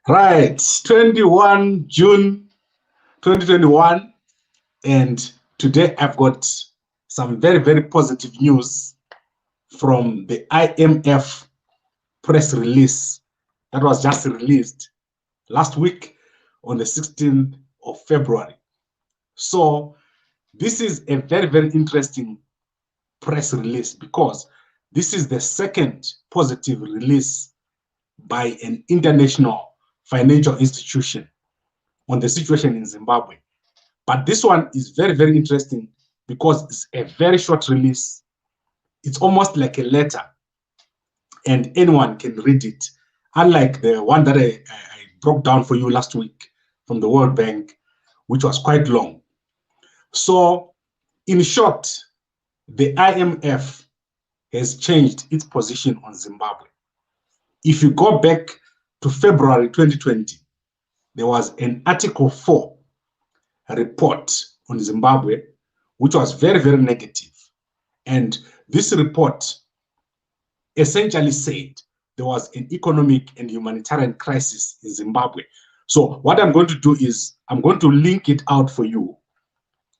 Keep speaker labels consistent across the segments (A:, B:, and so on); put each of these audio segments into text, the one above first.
A: Right, 21 June 2021, and today I've got some very, very positive news from the IMF press release that was just released last week on the 16th of February. So this is a very, very interesting press release because this is the second positive release by an international financial institution on the situation in Zimbabwe. But this one is very, very interesting because it's a very short release. It's almost like a letter, and anyone can read it. Unlike the one that I broke down for you last week from the World Bank, which was quite long. So, in short, the IMF has changed its position on Zimbabwe. If you go back to February 2020, there was an Article 4 report on Zimbabwe, which was very, very negative. And this report essentially said there was an economic and humanitarian crisis in Zimbabwe. So what I'm going to do is I'm going to link it out for you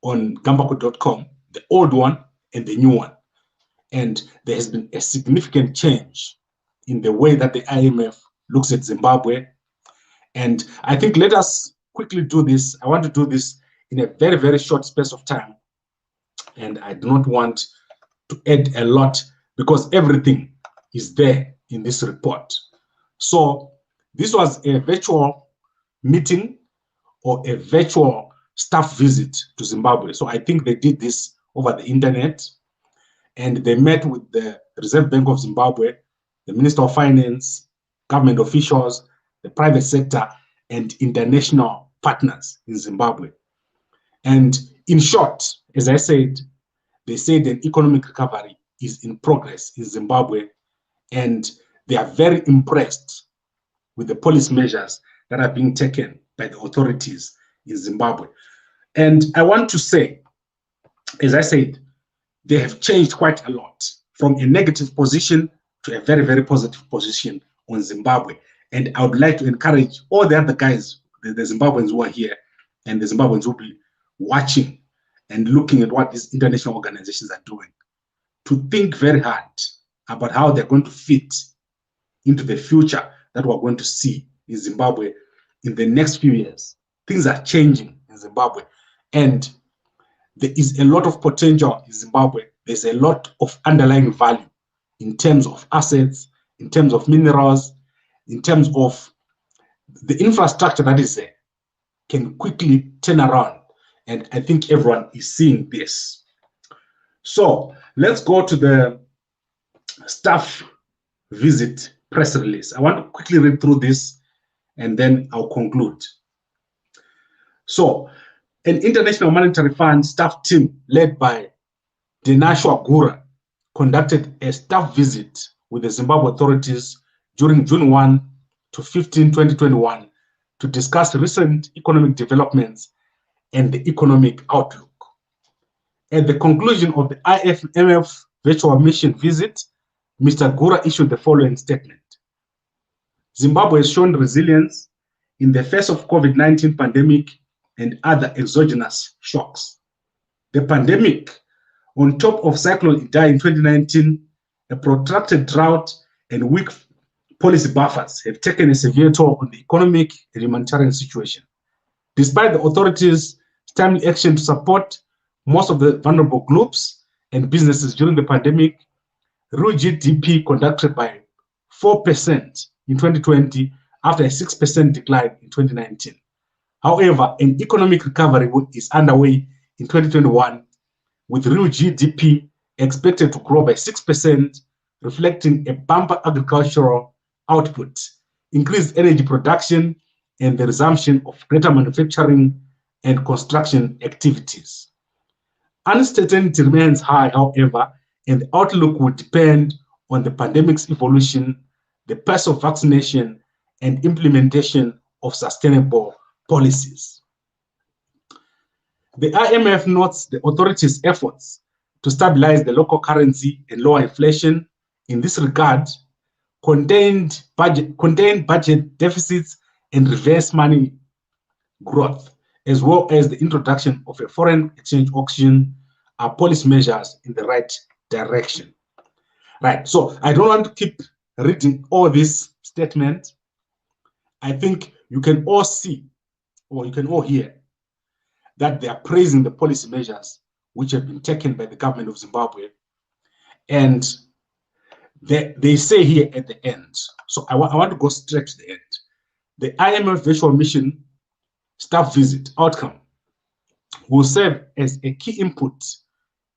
A: on gambako.com, the old one and the new one. And there has been a significant change in the way that the IMF looks at Zimbabwe. And I think let us quickly do this. I want to do this in a very, very short space of time. And I do not want to add a lot because everything is there in this report. So this was a virtual meeting or a virtual staff visit to Zimbabwe. So I think they did this over the internet, and they met with the Reserve Bank of Zimbabwe, the Minister of Finance, government officials, the private sector, and international partners in Zimbabwe. And in short, as I said, they said an economic recovery is in progress in Zimbabwe, and they are very impressed with the policy measures that are being taken by the authorities in Zimbabwe. And I want to say, as I said, they have changed quite a lot from a negative position to a very, very positive position on Zimbabwe. And I would like to encourage all the other guys, the Zimbabweans who are here, and the Zimbabweans who will be watching and looking at what these international organizations are doing, to think very hard about how they're going to fit into the future that we're going to see in Zimbabwe in the next few years. Things are changing in Zimbabwe, and there is a lot of potential in Zimbabwe. There's a lot of underlying value in terms of assets, in terms of minerals, in terms of the infrastructure that is there can quickly turn around. And I think everyone is seeing this. So let's go to the staff visit press release. I want to quickly read through this and then I'll conclude. So an International Monetary Fund staff team led by Dinashwa Gura conducted a staff visit with the Zimbabwe authorities during June 1 to 15, 2021 to discuss recent economic developments and the economic outlook. At the conclusion of the IMF virtual mission visit, Mr. Gura issued the following statement. Zimbabwe has shown resilience in the face of COVID-19 pandemic and other exogenous shocks. The pandemic, on top of Cyclone Idai in 2019, a protracted drought and weak policy buffers have taken a severe toll on the economic and humanitarian situation. Despite the authorities' timely action to support most of the vulnerable groups and businesses during the pandemic, real GDP contracted by 4% in 2020 after a 6% decline in 2019. However, an economic recovery is underway in 2021, with real GDP expected to grow by 6%, reflecting a bumper agricultural output, increased energy production, and the resumption of greater manufacturing and construction activities. Uncertainty remains high, however, and the outlook will depend on the pandemic's evolution, the pace of vaccination, and implementation of sustainable policies. The IMF notes the authorities' efforts to stabilize the local currency and lower inflation. In this regard, contained budget deficits and reverse money growth, as well as the introduction of a foreign exchange auction, are policy measures in the right direction. Right. So I don't want to keep reading all this statement. I think you can all see, or you can all hear, that they are praising the policy measures which have been taken by the government of Zimbabwe. And they say here at the end, so I want to go straight to the end. The IMF virtual mission staff visit outcome will serve as a key input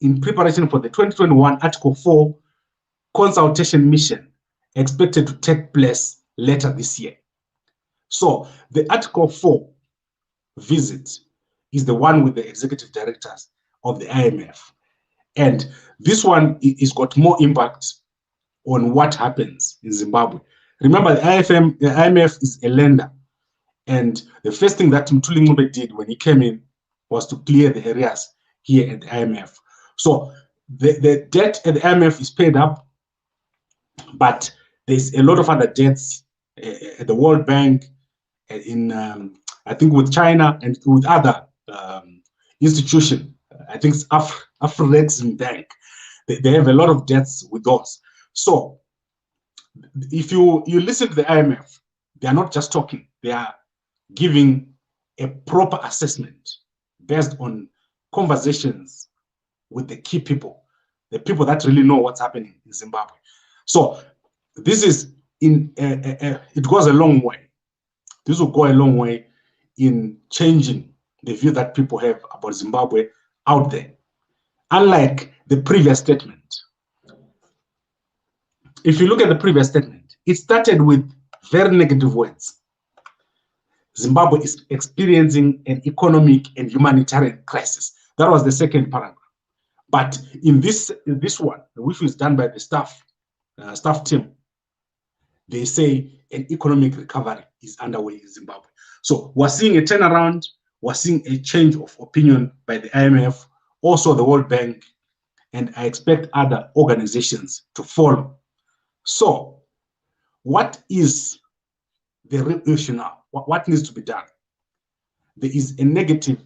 A: in preparation for the 2021 Article 4 consultation mission expected to take place later this year. So the Article 4 visit is the one with the executive directors of the IMF. And this one is got more impact on what happens in Zimbabwe. Remember, the IMF is a lender. And the first thing that Mthuli Ncube did when he came in was to clear the areas here at the IMF. So the debt at the IMF is paid up, but there's a lot of other debts at the World Bank, in I think with China and with other institutions. I think it's Afro-Exim Bank. They have a lot of debts with those. So if you listen to the IMF, they are not just talking, they are giving a proper assessment based on conversations with the key people, the people that really know what's happening in Zimbabwe. So this is it goes a long way. This will go a long way in changing the view that people have about Zimbabwe out there. Unlike the previous statement, if you look at the previous statement, it started with very negative words. Zimbabwe is experiencing an economic and humanitarian crisis. That was the second paragraph. But in this one, which was done by the staff team, they say an economic recovery is underway in Zimbabwe. So we're seeing a turnaround. We're seeing a change of opinion by the IMF, also the World Bank, and I expect other organizations to follow. So what is the real issue now? What needs to be done? There is a negative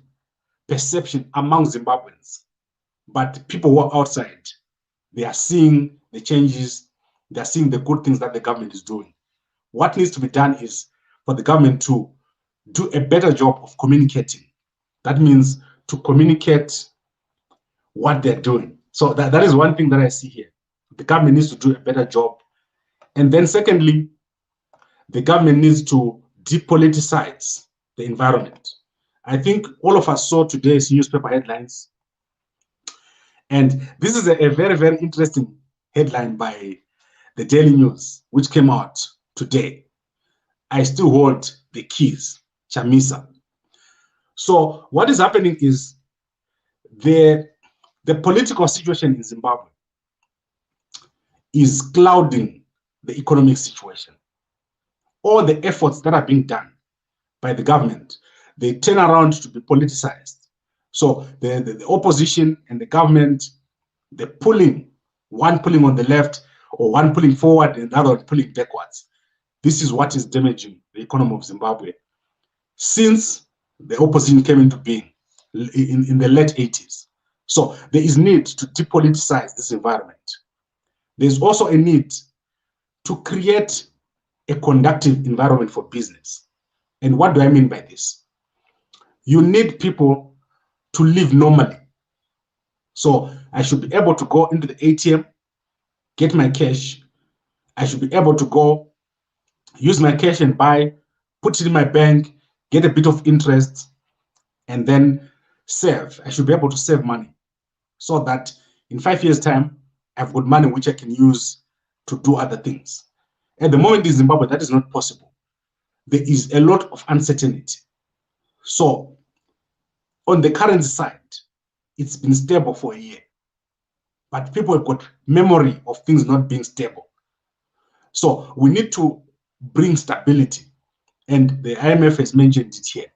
A: perception among Zimbabweans, but people who are outside, they are seeing the changes, they are seeing the good things that the government is doing. What needs to be done is for the government to do a better job of communicating. That means to communicate what they're doing. So that is one thing that I see here. The government needs to do a better job. And then secondly, the government needs to depoliticize the environment. I think all of us saw today's newspaper headlines. And this is a very, very interesting headline by the Daily News, which came out today. I still hold the keys, Chamisa. So what is happening is the political situation in Zimbabwe is clouding the economic situation. All the efforts that are being done by the government, they turn around to be politicized. So the opposition and the government, they're pulling, one pulling on the left or one pulling forward and the other pulling backwards. This is what is damaging the economy of Zimbabwe since the opposition came into being in the late 80s. So there is need to depoliticize this environment. There's also a need to create a conductive environment for business. And what do I mean by this? You need people to live normally. So I should be able to go into the ATM, get my cash. I should be able to go use my cash and buy, put it in my bank, get a bit of interest, and then save. I should be able to save money so that in 5 years' time, I've got money which I can use to do other things. At the moment in Zimbabwe, that is not possible. There is a lot of uncertainty. So on the currency side, it's been stable for a year. But people have got memory of things not being stable. So we need to bring stability. And the IMF has mentioned it here.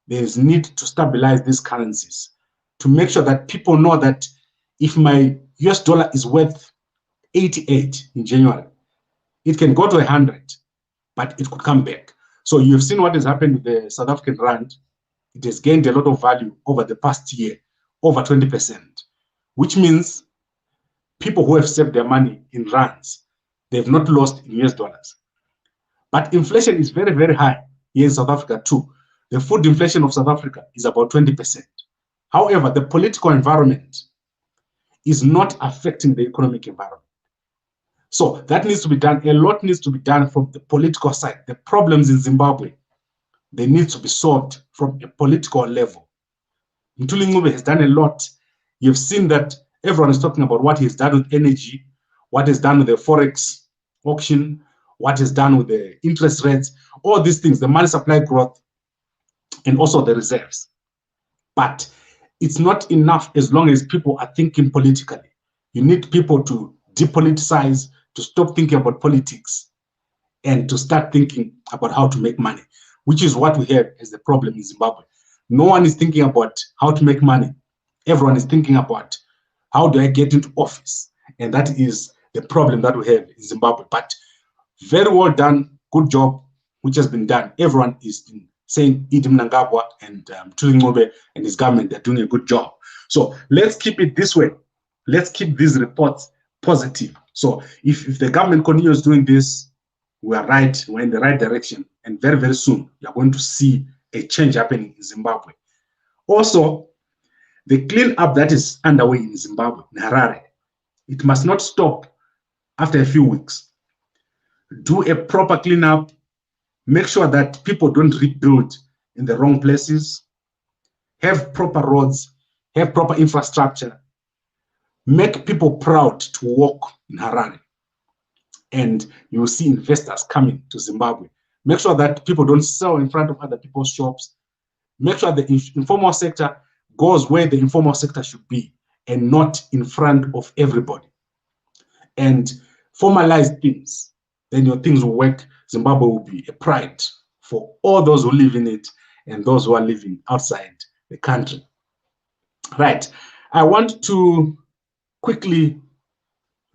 A: There is need to stabilize these currencies to make sure that people know that if my US dollar is worth 88 in January, it can go to 100, but it could come back. So you've seen what has happened with the South African rand. It has gained a lot of value over the past year, over 20%, which means people who have saved their money in rands, they've not lost in US dollars. But inflation is very, very high here in South Africa too. The food inflation of South Africa is about 20%. However, the political environment is not affecting the economic environment. So that needs to be done. A lot needs to be done from the political side. The problems in Zimbabwe, they need to be solved from a political level. Mthuli Ncube has done a lot. You've seen that everyone is talking about what he's done with energy, what he's done with the forex auction, what he's done with the interest rates, all these things, the money supply growth, and also the reserves. But it's not enough as long as people are thinking politically. You need people to depoliticize, to stop thinking about politics, and to start thinking about how to make money, which is what we have as the problem in Zimbabwe. No one is thinking about how to make money. Everyone is thinking about how do I get into office? And that is the problem that we have in Zimbabwe. But very well done, good job, which has been done. Everyone is saying Idi Mnangagwa and Mthuli Ncube and his government, they're doing a good job. So let's keep it this way. Let's keep these reports positive. So if the government continues doing this, we are right, we're in the right direction. And very, very soon, you're going to see a change happening in Zimbabwe. Also, the cleanup that is underway in Zimbabwe, in Harare, it must not stop after a few weeks. Do a proper cleanup. Make sure that people don't rebuild in the wrong places. Have proper roads, have proper infrastructure. Make people proud to walk in Harare. And you will see investors coming to Zimbabwe. Make sure that people don't sell in front of other people's shops. Make sure the informal sector goes where the informal sector should be and not in front of everybody. And formalize things. Then your things will work. Zimbabwe will be a pride for all those who live in it and those who are living outside the country. Right. I want to quickly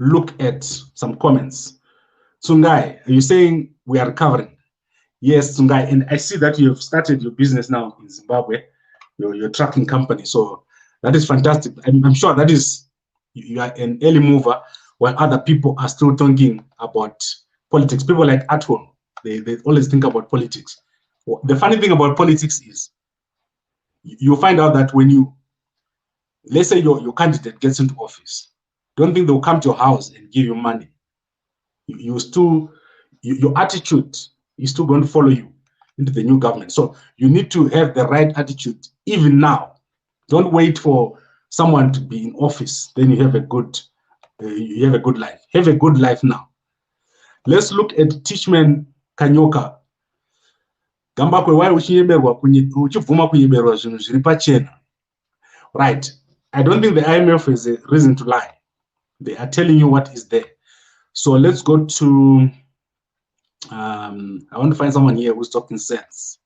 A: look at some comments. Tsungai, are you saying we are recovering? Yes, Tsungai, and I see that you have started your business now in Zimbabwe, your trucking company. So that is fantastic. I'm sure that is, you are an early mover while other people are still thinking about politics. People like at home, they always think about politics. The funny thing about politics is you find out that when you, let's say your candidate gets into office, don't think they'll come to your house and give you money. Your attitude is still going to follow you into the new government. So you need to have the right attitude even now. Don't wait for someone to be in office, then you have a good life. Have a good life now. Let's look at Tishman Kanyoka. Right. I don't think the IMF is a reason to lie. They are telling you what is there. So let's go to, I want to find someone here who's talking sense.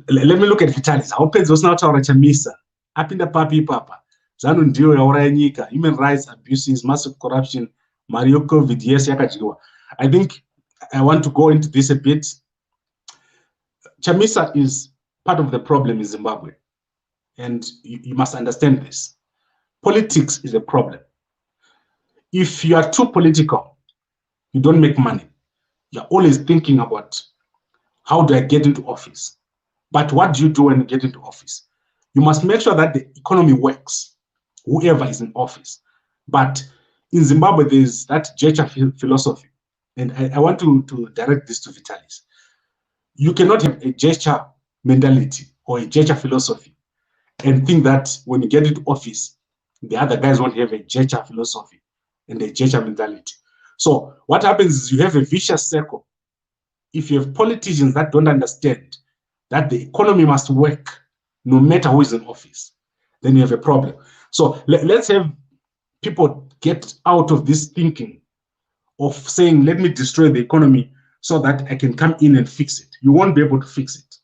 A: Let me look at Vitalis. How peds was not our chamisa. Apinda papi papa. Zanu ndio ya uranyika. Human rights abuses, massive corruption, Mario COVID, yes, yakajiwa. I think I want to go into this a bit. Chamisa is part of the problem in Zimbabwe. And you must understand this. Politics is a problem. If you are too political, you don't make money. You're always thinking about how do I get into office? But what do you do when you get into office? You must make sure that the economy works, whoever is in office. But in Zimbabwe, there's that gesture philosophy. And I want to direct this to Vitalis. You cannot have a gesture mentality or a gesture philosophy and think that when you get into office, the other guys won't have a gesture philosophy and a gesture mentality. So what happens is you have a vicious circle. If you have politicians that don't understand that the economy must work no matter who is in office, then you have a problem. So let's have people get out of this thinking of saying, let me destroy the economy so that I can come in and fix it. You won't be able to fix it.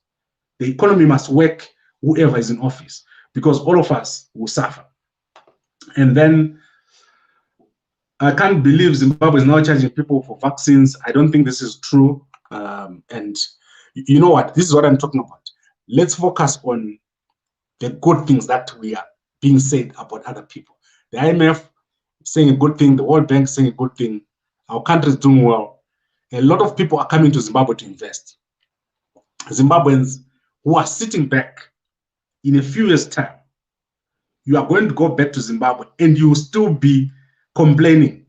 A: The economy must work whoever is in office because all of us will suffer. And then I can't believe Zimbabwe is now charging people for vaccines. I don't think this is true. And you know what? This is what I'm talking about. Let's focus on the good things that we are being said about other people. The IMF saying a good thing, the World Bank saying a good thing, our country is doing well. A lot of people are coming to Zimbabwe to invest. Zimbabweans who are sitting back, in a few years' time, you are going to go back to Zimbabwe and you will still be complaining.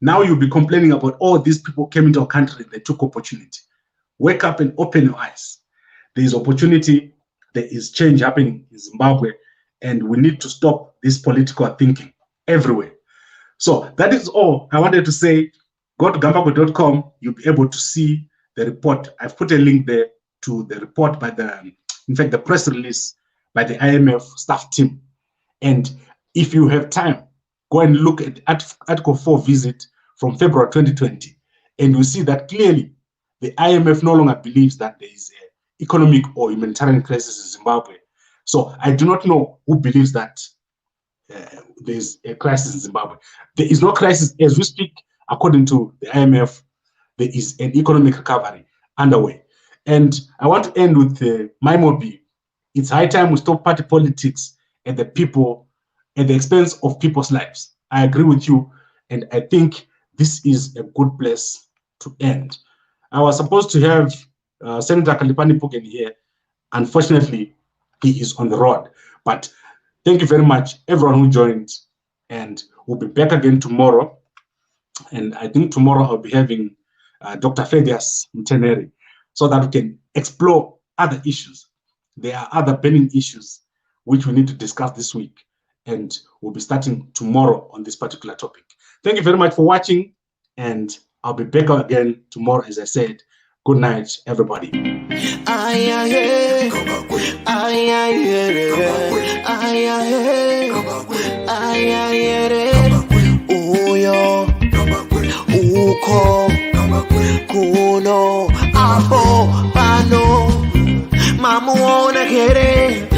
A: Now you'll be complaining about all these people came into our country, they took opportunity. Wake up and open your eyes. There is opportunity, there is change happening in Zimbabwe, and we need to stop this political thinking everywhere. So that is all I wanted to say. Go to gambagwe.com. You'll be able to see the report. I've put a link there to the report by in fact, the press release by the IMF staff team. And if you have time, go and look at Article 4 visit from February 2020, and you see that clearly the IMF no longer believes that there is an economic or humanitarian crisis in Zimbabwe. So I do not know who believes that there's a crisis in Zimbabwe. There is no crisis as we speak. According to the IMF, there is an economic recovery underway. And I want to end with my mobile. It's high time we stop party politics at the expense of people's lives. I agree with you, and I think this is a good place to end. I was supposed to have Senator Kalipani Pugen here. Unfortunately, he is on the road. But thank you very much, everyone who joined, and we'll be back again tomorrow. And I think tomorrow I'll be having Dr. Fedias Mteneri so that we can explore other issues. There are other burning issues which we need to discuss this week, and we'll be starting tomorrow on this particular topic. Thank you very much for watching, and I'll be back again tomorrow, as I said. Good night, everybody.